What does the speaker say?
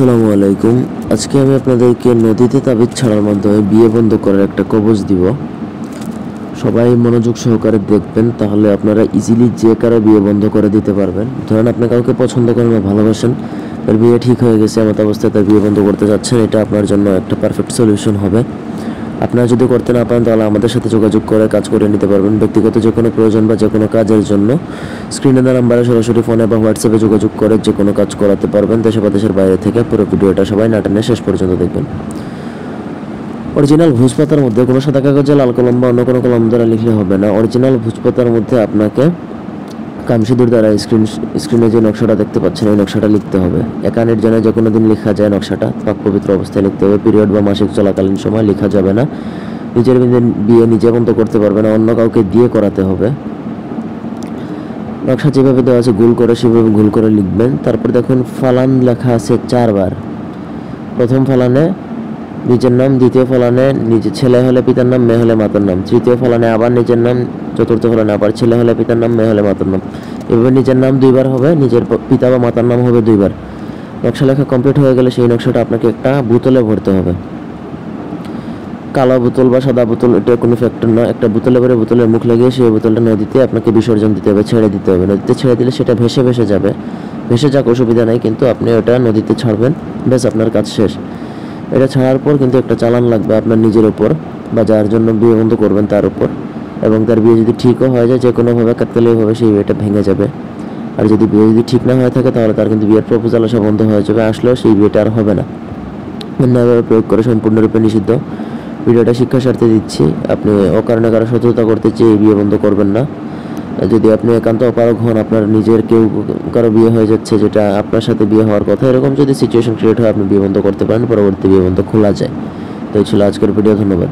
আসসালামু আলাইকুম। আজকে আমি আপনাদেরকে নদীতে তাবিজ ছাড়ার মাধ্যমে বিয়ে বন্ধ করার একটা কবজ দিব। সবাই মনোযোগ সহকারে দেখবেন, তাহলে আপনারা ইজিলি যে কারো বিয়ে বন্ধ করে দিতে পারবেন। ধরেন আপনি কাউকে পছন্দ করেন বা ভালোবাসেন, তার বিয়ে ঠিক হয়ে গেছে, এমত অবস্থায় তার বিয়ে বন্ধ করতে যাচ্ছেন, এটা আপনার জন্য একটা পারফেক্ট সলিউশন হবে। আপনারা যদি করতে না পারেন তাহলে আমাদের সাথে যোগাযোগ করে কাজ করে নিতে পারবেন। ব্যক্তিগত যে কোনো প্রয়োজন বা যে কোনো কাজের জন্য স্ক্রিনে দেওয়া নাম্বারে সরাসরি ফোনে বা হোয়াটসঅ্যাপে যোগাযোগ করে যে কোনো কাজ করাতে পারবেন, দেশে বা দেশের বাইরে থেকে। পুরো ভিডিওটা সবাই না টেনে শেষ পর্যন্ত দেখবেন। অরিজিনাল ভোজপাতার মধ্যে কোনো সাদা কাগজে লাল কলম বা অন্য কোনো কলম দ্বারা লিখলে হবে না। অরিজিনাল ভোজপাতার মধ্যে আপনাকে কামসিঁদুর দ্বারা স্ক্রিনে যে নকশাটা দেখতে পাচ্ছেন এই নকশাটা লিখতে হবে। একা নির্জনে যে কোনো দিন লেখা যায় নকশাটা, পাক পবিত্র অবস্থায় লিখতে হবে। পিরিয়ড বা মাসিক চলাকালীন সময় লেখা যাবে না। নিজের বিয়ে নিজে বন্ধ করতে পারবে না, অন্য কাউকে দিয়ে করাতে হবে। নকশা যেভাবে দেওয়া আছে গোল করে সেভাবে গোল করে লিখবেন। তারপর দেখুন ফালান লেখা আছে 4 বার। প্রথম ফালানে নিজের নাম, দ্বিতীয় ফালানে নিজের ছেলে হলে পিতার নাম, মেয়ে হলে মাতার নাম, তৃতীয় ফালানে আবার নিজের নাম, চতুর্থ ফালানে আবার ছেলে হলে পিতার নাম, মেয়ে হলে মাতার নাম। এভাবে নিজের নাম 2 বার হবে, নিজের পিতা বা মাতার নাম হবে 2 বার। নকশা লেখা কমপ্লিট হয়ে গেলে সেই নকশাটা আপনাকে একটা বোতলে ভরতে হবে। কালো বোতল বা সাদা বোতল এটা কোনো ফ্যাক্টর না। একটা বোতলে ভরে বোতলের মুখ লাগিয়ে সেই বোতলটা নদীতে আপনাকে বিসর্জন দিতে হবে, ছেড়ে দিতে হবে। নদীতে ছেড়ে দিলে সেটা ভেসে ভেসে যাবে। ভেসে যাক, অসুবিধা নেই, কিন্তু আপনি ওটা নদীতে ছাড়বেন, ব্যাস আপনার কাজ শেষ। এটা ছাড়ার পর কিন্তু একটা চালান লাগবে আপনার নিজের উপর বা যার জন্য বিয়ে বন্ধ করবেন তার উপর। এবং তার বিয়ে যদি ঠিকও হয়ে যায়, যে কোনোভাবে কাকতালীয়ভাবে সেই বিয়েটা ভেঙে যাবে। আর যদি বিয়ে যদি ঠিক না হয়ে থাকে তাহলে তার কিন্তু বিয়ের প্রপোজাল আসা বন্ধ হয়ে যাবে, আসলেও সেই বিয়েটা আর হবে না। অন্যায়ভাবে প্রয়োগ করে সম্পূর্ণরূপে নিষিদ্ধ। ভিডিওটা শিক্ষা স্বার্থে দিচ্ছি, আপনি অকারণে কারো শত্রুতা করতে চেয়ে বিয়ে বন্ধ করবেন না। যদি আপনি একান্ত অপারগ হন, আপনার নিজের কেউ কারো বিয়ে হয়ে যাচ্ছে যেটা আপনার সাথে বিয়ে হওয়ার কথা, এরকম যদি সিচুয়েশন ক্রিয়েট হয় আপনি বিয়ে বন্ধ করতে পারেন, পরবর্তী বিয়ে বন্ধ খোলা যায়। তো এই ছিল আজকের ভিডিও, ধন্যবাদ।